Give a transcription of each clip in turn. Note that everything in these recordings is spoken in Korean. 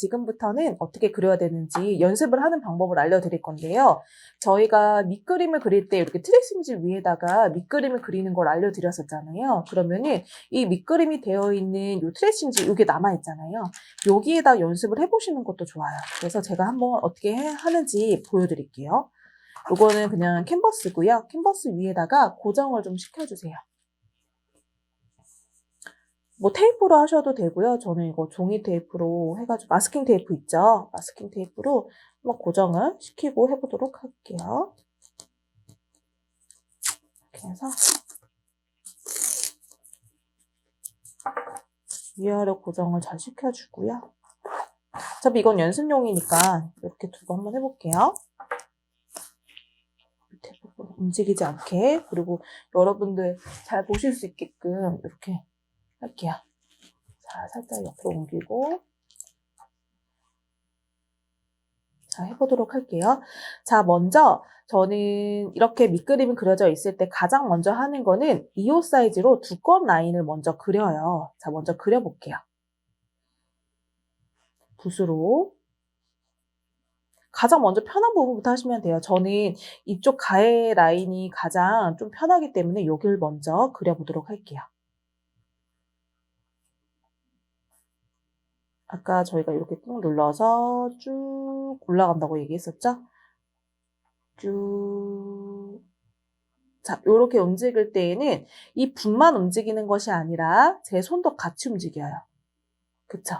지금부터는 어떻게 그려야 되는지 연습을 하는 방법을 알려드릴 건데요. 저희가 밑그림을 그릴 때 이렇게 트레이싱지 위에다가 밑그림을 그리는 걸 알려드렸었잖아요. 그러면은 이 밑그림이 되어 있는 이 트레이싱지 이게 남아있잖아요. 여기에다 연습을 해보시는 것도 좋아요. 그래서 제가 한번 어떻게 하는지 보여드릴게요. 이거는 그냥 캔버스고요. 캔버스 위에다가 고정을 좀 시켜주세요. 뭐 테이프로 하셔도 되고요. 저는 이거 종이 테이프로 해가지고 마스킹 테이프 있죠? 마스킹 테이프로 한번 고정을 시키고 해보도록 할게요. 이렇게 해서 위아래 고정을 잘 시켜주고요. 어차피 이건 연습용이니까 이렇게 두고 한번 해볼게요. 밑에 부분 움직이지 않게, 그리고 여러분들 잘 보실 수 있게끔 이렇게 할게요. 자, 살짝 옆으로 옮기고 자, 해보도록 할게요. 자, 먼저 저는 이렇게 밑그림이 그려져 있을 때 가장 먼저 하는 거는 2호 사이즈로 두꺼운 라인을 먼저 그려요. 자, 먼저 그려볼게요. 붓으로. 가장 먼저 편한 부분부터 하시면 돼요. 저는 이쪽 가해 라인이 가장 좀 편하기 때문에 여기를 먼저 그려보도록 할게요. 아까 저희가 이렇게 꾹 눌러서 쭉 올라간다고 얘기했었죠? 쭉. 자, 요렇게 움직일 때에는 이 붓만 움직이는 것이 아니라 제 손도 같이 움직여요. 그쵸?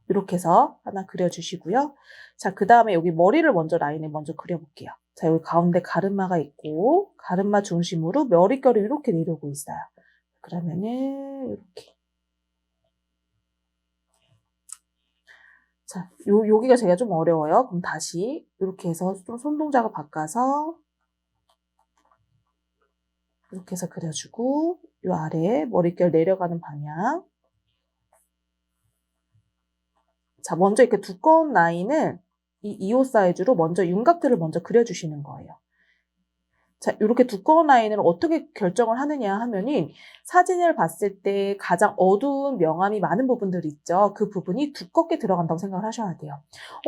이렇게 해서 하나 그려주시고요. 자, 그 다음에 여기 머리를 먼저 라인을 먼저 그려볼게요. 자, 여기 가운데 가르마가 있고 가르마 중심으로 머릿결이 이렇게 내려오고 있어요. 그러면은 이렇게. 자, 여기가 제가 좀 어려워요. 그럼 다시 이렇게 해서 좀 손 동작을 바꿔서 이렇게 해서 그려주고 이 아래에 머릿결 내려가는 방향. 자, 먼저 이렇게 두꺼운 라인을 이 2호 사이즈로 먼저 윤곽들을 먼저 그려주시는 거예요. 자, 이렇게 두꺼운 라인을 어떻게 결정을 하느냐 하면은 사진을 봤을 때 가장 어두운 명암이 많은 부분들이 있죠. 그 부분이 두껍게 들어간다고 생각을 하셔야 돼요.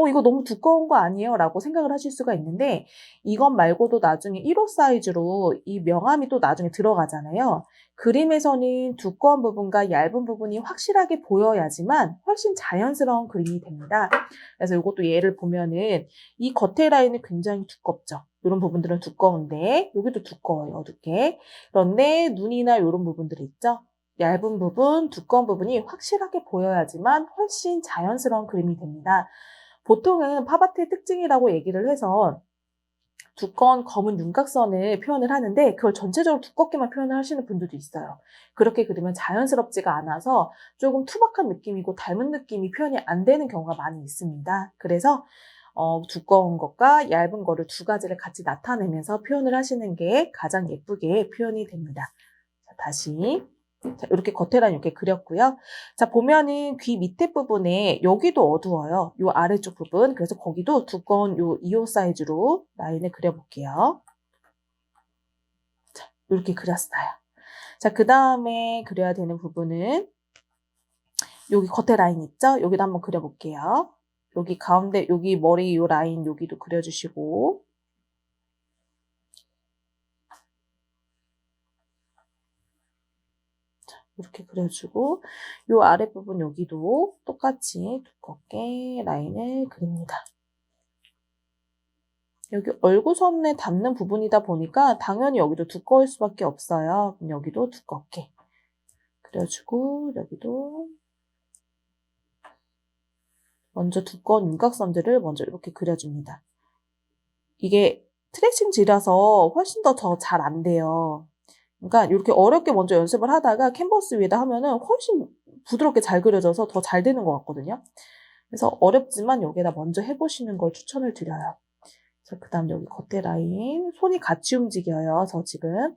이거 너무 두꺼운 거 아니에요? 라고 생각을 하실 수가 있는데 이것 말고도 나중에 1호 사이즈로 이 명암이 또 나중에 들어가잖아요. 그림에서는 두꺼운 부분과 얇은 부분이 확실하게 보여야지만 훨씬 자연스러운 그림이 됩니다. 그래서 이것도 예를 보면은 이 겉에 라인이 굉장히 두껍죠. 이런 부분들은 두꺼운데 여기도 두꺼워요. 어둡게. 그런데 눈이나 이런 부분들이 있죠. 얇은 부분, 두꺼운 부분이 확실하게 보여야지만 훨씬 자연스러운 그림이 됩니다. 보통은 팝아트의 특징이라고 얘기를 해서 두꺼운 검은 윤곽선을 표현을 하는데 그걸 전체적으로 두껍게만 표현을 하시는 분들도 있어요. 그렇게 그리면 자연스럽지가 않아서 조금 투박한 느낌이고 닮은 느낌이 표현이 안 되는 경우가 많이 있습니다. 그래서 두꺼운 것과 얇은 거를 두 가지를 같이 나타내면서 표현을 하시는 게 가장 예쁘게 표현이 됩니다. 자, 다시. 자, 이렇게 겉에 라인 이렇게 그렸고요. 자, 보면은 귀 밑에 부분에 여기도 어두워요. 요 아래쪽 부분. 그래서 거기도 두꺼운 요 2호 사이즈로 라인을 그려볼게요. 자, 이렇게 그렸어요. 자, 그 다음에 그려야 되는 부분은 여기 겉에 라인 있죠? 여기도 한번 그려볼게요. 여기 가운데, 여기 머리 요 라인 여기도 그려주시고. 자, 이렇게 그려주고, 요 아랫부분 여기도 똑같이 두껍게 라인을 그립니다. 여기 얼굴선에 닿는 부분이다 보니까 당연히 여기도 두꺼울 수밖에 없어요. 그럼 여기도 두껍게 그려주고, 여기도 먼저 두꺼운 윤곽선들을 먼저 이렇게 그려줍니다. 이게 트레이싱지라서 훨씬 더 잘 안 돼요. 그러니까 이렇게 어렵게 먼저 연습을 하다가 캔버스 위에다 하면은 훨씬 부드럽게 잘 그려져서 더 잘 되는 것 같거든요. 그래서 어렵지만 여기에다 먼저 해보시는 걸 추천을 드려요. 자, 그 다음 여기 겉에 라인. 손이 같이 움직여요. 저 지금.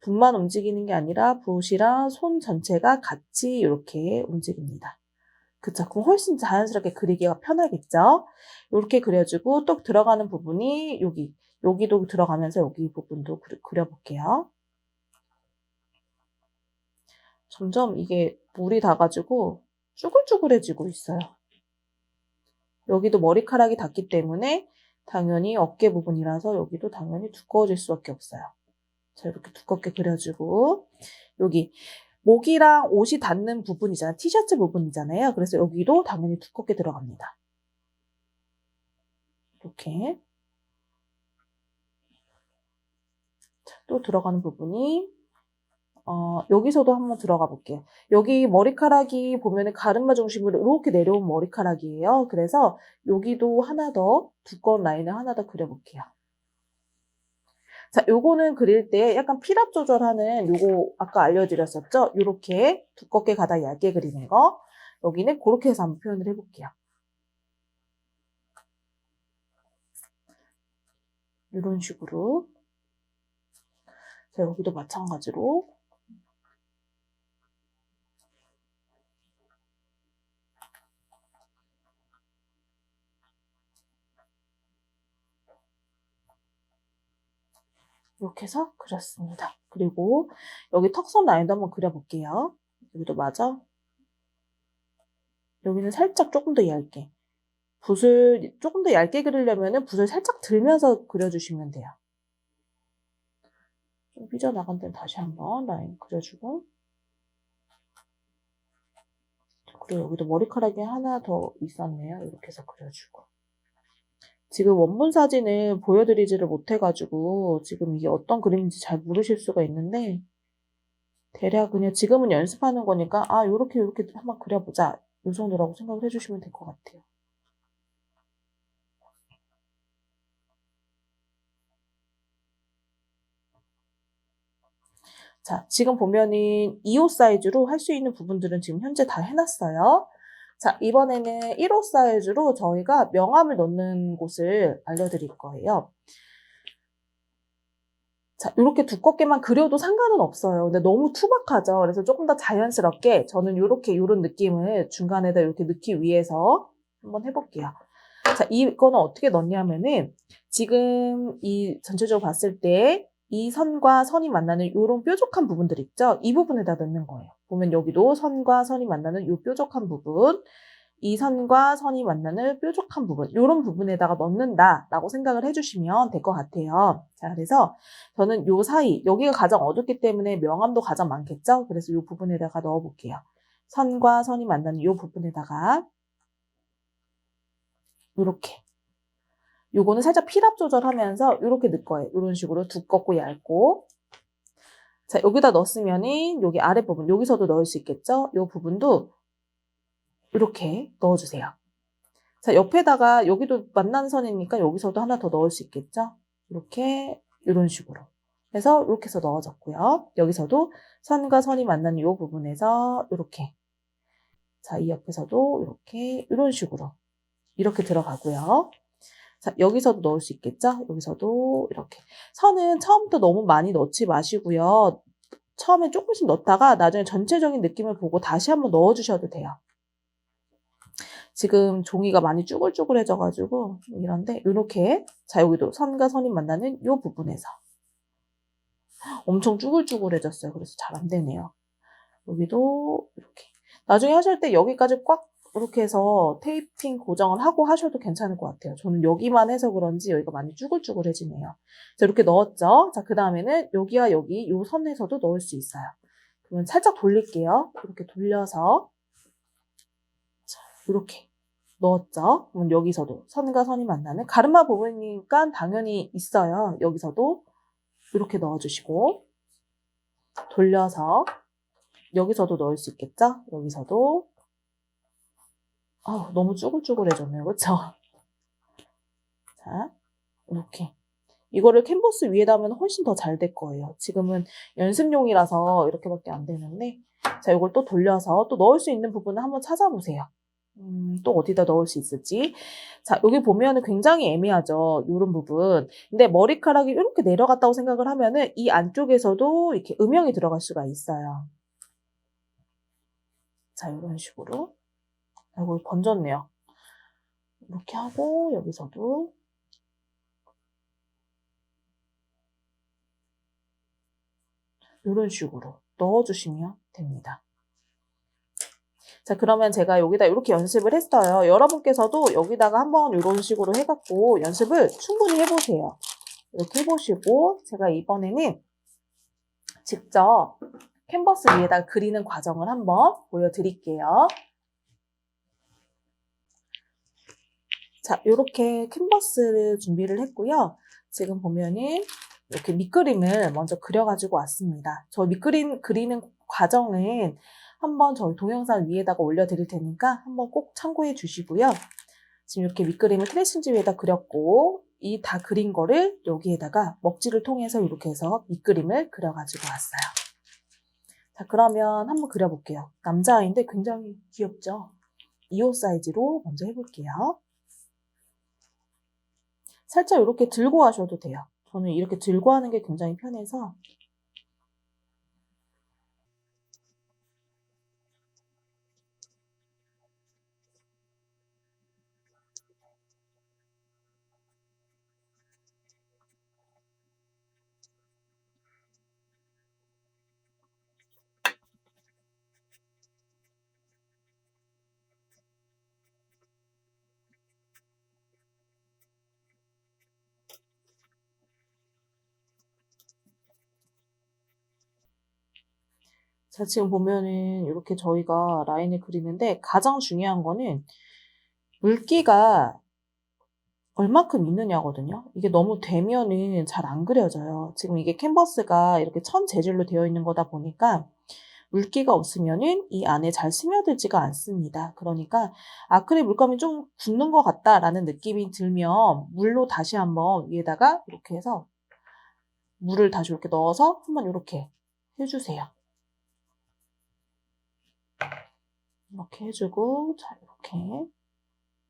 붓만 움직이는 게 아니라 붓이랑 손 전체가 같이 이렇게 움직입니다. 그쵸? 그럼 훨씬 자연스럽게 그리기가 편하겠죠? 이렇게 그려주고 또 들어가는 부분이 여기도 들어가면서 여기 부분도 그려볼게요. 점점 이게 물이 닿아가지고 쭈글쭈글해지고 있어요. 여기도 머리카락이 닿기 때문에 당연히 어깨 부분이라서 여기도 당연히 두꺼워질 수밖에 없어요. 자, 이렇게 두껍게 그려주고 여기 목이랑 옷이 닿는 부분이잖아요. 티셔츠 부분이잖아요. 그래서 여기도 당연히 두껍게 들어갑니다. 이렇게. 자, 또 들어가는 부분이 여기서도 한번 들어가 볼게요. 여기 머리카락이 보면은 가르마 중심으로 이렇게 내려온 머리카락이에요. 그래서 여기도 하나 더 두꺼운 라인을 하나 더 그려볼게요. 자, 요거는 그릴 때 약간 필압 조절하는 요거 아까 알려드렸었죠? 요렇게 두껍게 가다 얇게 그리는 거. 여기는 그렇게 해서 한번 표현을 해볼게요. 이런 식으로. 자, 여기도 마찬가지로. 이렇게 해서 그렸습니다. 그리고 여기 턱선 라인도 한번 그려볼게요. 여기도 맞아. 여기는 살짝 조금 더 얇게. 붓을 조금 더 얇게 그리려면 붓을 살짝 들면서 그려주시면 돼요. 좀 삐져나간 데는 다시 한번 라인 그려주고. 그리고 여기도 머리카락이 하나 더 있었네요. 이렇게 해서 그려주고. 지금 원본 사진을 보여드리지를 못해가지고 지금 이게 어떤 그림인지 잘 모르실 수가 있는데 대략 그냥 지금은 연습하는 거니까 요렇게 한번 그려보자. 이 정도라고 생각을 해주시면 될 것 같아요. 자, 지금 보면은 2호 사이즈로 할 수 있는 부분들은 지금 현재 다 해놨어요. 자, 이번에는 1호 사이즈로 저희가 명암을 넣는 곳을 알려드릴 거예요. 자, 이렇게 두껍게만 그려도 상관은 없어요. 근데 너무 투박하죠. 그래서 조금 더 자연스럽게 저는 이런 느낌을 중간에다 이렇게 넣기 위해서 한번 해볼게요. 자, 이거는 어떻게 넣냐면은 지금 이 전체적으로 봤을 때 이 선과 선이 만나는 이런 뾰족한 부분들 있죠? 이 부분에다 넣는 거예요. 보면 여기도 선과 선이 만나는 이 뾰족한 부분, 이 선과 선이 만나는 뾰족한 부분, 이런 부분에다가 넣는다라고 생각을 해주시면 될 것 같아요. 자, 그래서 저는 요 사이, 여기가 가장 어둡기 때문에 명암도 가장 많겠죠? 그래서 이 부분에다가 넣어볼게요. 선과 선이 만나는 이 부분에다가 이렇게. 요거는 살짝 필압 조절하면서 이렇게 넣을 거예요. 이런 식으로 두껍고 얇고. 자, 여기다 넣었으면은 여기 아래 부분, 여기서도 넣을 수 있겠죠? 이 부분도 이렇게 넣어주세요. 자, 옆에다가 여기도 만나는 선이니까 여기서도 하나 더 넣을 수 있겠죠? 이렇게, 이런 식으로. 해서 이렇게 해서 넣어줬고요. 여기서도 선과 선이 만나는 이 부분에서 이렇게. 자, 이 옆에서도 이렇게, 이런 식으로. 이렇게 들어가고요. 자, 여기서도 넣을 수 있겠죠? 여기서도 이렇게. 선은 처음부터 너무 많이 넣지 마시고요. 처음에 조금씩 넣다가 나중에 전체적인 느낌을 보고 다시 한번 넣어주셔도 돼요. 지금 종이가 많이 쭈글쭈글해져가지고 좀 이런데 이렇게. 자, 여기도 선과 선이 만나는 이 부분에서 엄청 쭈글쭈글해졌어요. 그래서 잘 안 되네요. 여기도 이렇게. 나중에 하실 때 여기까지 꽉 이렇게 해서 테이핑 고정을 하고 하셔도 괜찮을 것 같아요. 저는 여기만 해서 그런지 여기가 많이 쭈글쭈글해지네요. 자, 이렇게 넣었죠? 자, 그 다음에는 여기와 여기 이 선에서도 넣을 수 있어요. 그러면 살짝 돌릴게요. 이렇게 돌려서 자, 이렇게 넣었죠? 그럼 여기서도 선과 선이 만나는 가르마 부분이니까 당연히 있어요. 여기서도 이렇게 넣어주시고 돌려서 여기서도 넣을 수 있겠죠? 여기서도 너무 쭈글쭈글해졌네요. 그쵸? 자, 이렇게. 이거를 캔버스 위에다 하면 훨씬 더 잘 될 거예요. 지금은 연습용이라서 이렇게밖에 안 되는데 자, 이걸 또 돌려서 또 넣을 수 있는 부분을 한번 찾아보세요. 또 어디다 넣을 수 있을지. 자, 여기 보면은 굉장히 애매하죠. 이런 부분. 근데 머리카락이 이렇게 내려갔다고 생각을 하면은 이 안쪽에서도 이렇게 음영이 들어갈 수가 있어요. 자, 이런 식으로. 이거 번졌네요. 이렇게 하고 여기서도 이런 식으로 넣어주시면 됩니다. 자, 그러면 제가 여기다 이렇게 연습을 했어요. 여러분께서도 여기다가 한번 이런 식으로 해갖고 연습을 충분히 해보세요. 이렇게 해보시고 제가 이번에는 직접 캔버스 위에다 그리는 과정을 한번 보여드릴게요. 자, 이렇게 캔버스를 준비를 했고요. 지금 보면은 이렇게 밑그림을 먼저 그려가지고 왔습니다. 저 밑그림 그리는 과정은 한번 저희 동영상 위에다가 올려드릴 테니까 한번 꼭 참고해 주시고요. 지금 이렇게 밑그림을 트레싱지 위에다 그렸고 이 다 그린 거를 여기에다가 먹지를 통해서 이렇게 해서 밑그림을 그려가지고 왔어요. 자, 그러면 한번 그려볼게요. 남자아이인데 굉장히 귀엽죠? 2호 사이즈로 먼저 해볼게요. 살짝 이렇게 들고 하셔도 돼요. 저는 이렇게 들고 하는 게 굉장히 편해서. 자, 지금 보면은 이렇게 저희가 라인을 그리는데 가장 중요한 거는 물기가 얼마큼 있느냐거든요. 이게 너무 되면은 잘 안 그려져요. 지금 이게 캔버스가 이렇게 천 재질로 되어 있는 거다 보니까 물기가 없으면은 이 안에 잘 스며들지가 않습니다. 그러니까 아크릴 물감이 좀 굳는 것 같다라는 느낌이 들면 물로 다시 한번 위에다가 이렇게 해서 물을 다시 이렇게 넣어서 한번 이렇게 해주세요. 이렇게 해주고, 자, 이렇게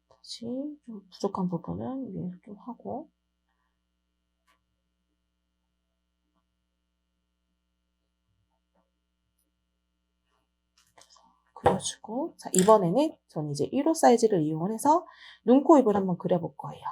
다시 좀 부족한 부분은 위에 좀 하고, 그려주고, 자, 이번에는 전 이제 1호 사이즈를 이용을 해서 눈, 코, 입을 한번 그려볼 거예요.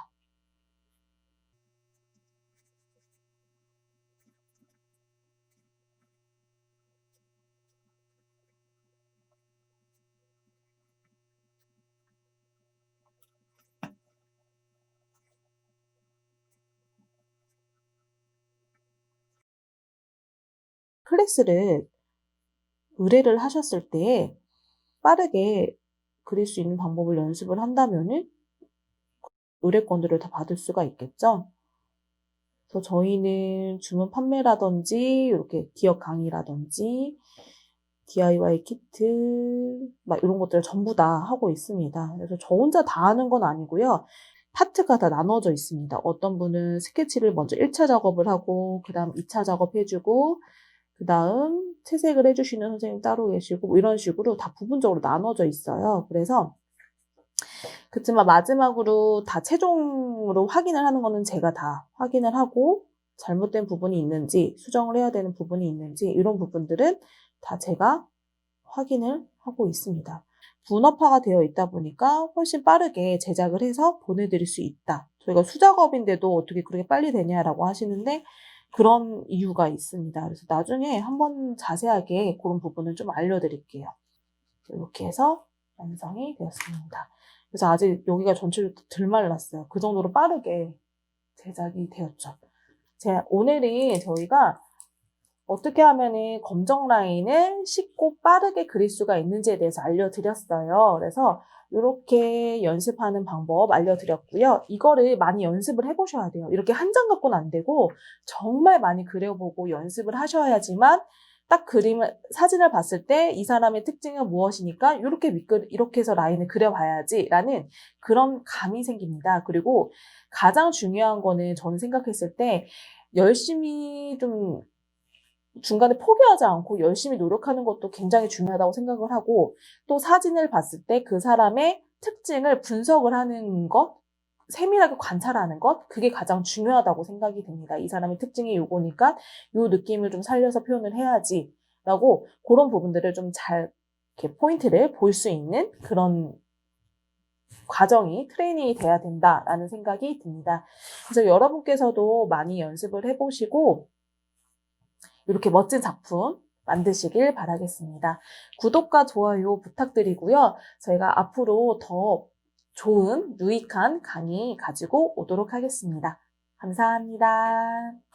클래스를 의뢰를 하셨을 때 빠르게 그릴 수 있는 방법을 연습을 한다면은 의뢰권들을 다 받을 수가 있겠죠. 그래서 저희는 주문 판매라든지 이렇게 기업 강의라든지 DIY 키트 막 이런 것들을 전부 다 하고 있습니다. 그래서 저 혼자 다 하는 건 아니고요. 파트가 다 나눠져 있습니다. 어떤 분은 스케치를 먼저 1차 작업을 하고 그 다음 2차 작업해주고 그 다음 채색을 해주시는 선생님 따로 계시고 뭐 이런 식으로 다 부분적으로 나눠져 있어요. 그래서 그렇지만 마지막으로 다 최종으로 확인을 하는 거는 제가 다 확인을 하고 잘못된 부분이 있는지 수정을 해야 되는 부분이 있는지 이런 부분들은 다 제가 확인을 하고 있습니다. 분업화가 되어 있다 보니까 훨씬 빠르게 제작을 해서 보내드릴 수 있다. 저희가 수작업인데도 어떻게 그렇게 빨리 되냐라고 하시는데 그런 이유가 있습니다. 그래서 나중에 한번 자세하게 그런 부분을 좀 알려드릴게요. 이렇게 해서 완성이 되었습니다. 그래서 아직 여기가 전체로 덜 말랐어요. 그 정도로 빠르게 제작이 되었죠. 오늘은 저희가 어떻게 하면은 검정 라인을 쉽고 빠르게 그릴 수가 있는지에 대해서 알려드렸어요. 그래서 이렇게 연습하는 방법 알려드렸고요. 이거를 많이 연습을 해보셔야 돼요. 이렇게 한 장 갖고는 안 되고 정말 많이 그려보고 연습을 하셔야지만 딱 사진을 봤을 때 이 사람의 특징은 무엇이니까 이렇게 해서 라인을 그려봐야지라는 그런 감이 생깁니다. 그리고 가장 중요한 거는 저는 생각했을 때 열심히 좀 중간에 포기하지 않고 열심히 노력하는 것도 굉장히 중요하다고 생각을 하고 또 사진을 봤을 때 그 사람의 특징을 분석을 하는 것, 세밀하게 관찰하는 것, 그게 가장 중요하다고 생각이 듭니다. 이 사람의 특징이 요거니까 요 느낌을 좀 살려서 표현을 해야지 라고 그런 부분들을 좀 잘 이렇게 포인트를 볼 수 있는 그런 과정이 트레이닝이 돼야 된다라는 생각이 듭니다. 그래서 여러분께서도 많이 연습을 해보시고 이렇게 멋진 작품 만드시길 바라겠습니다. 구독과 좋아요 부탁드리고요. 저희가 앞으로 더 좋은 유익한 강의 가지고 오도록 하겠습니다. 감사합니다.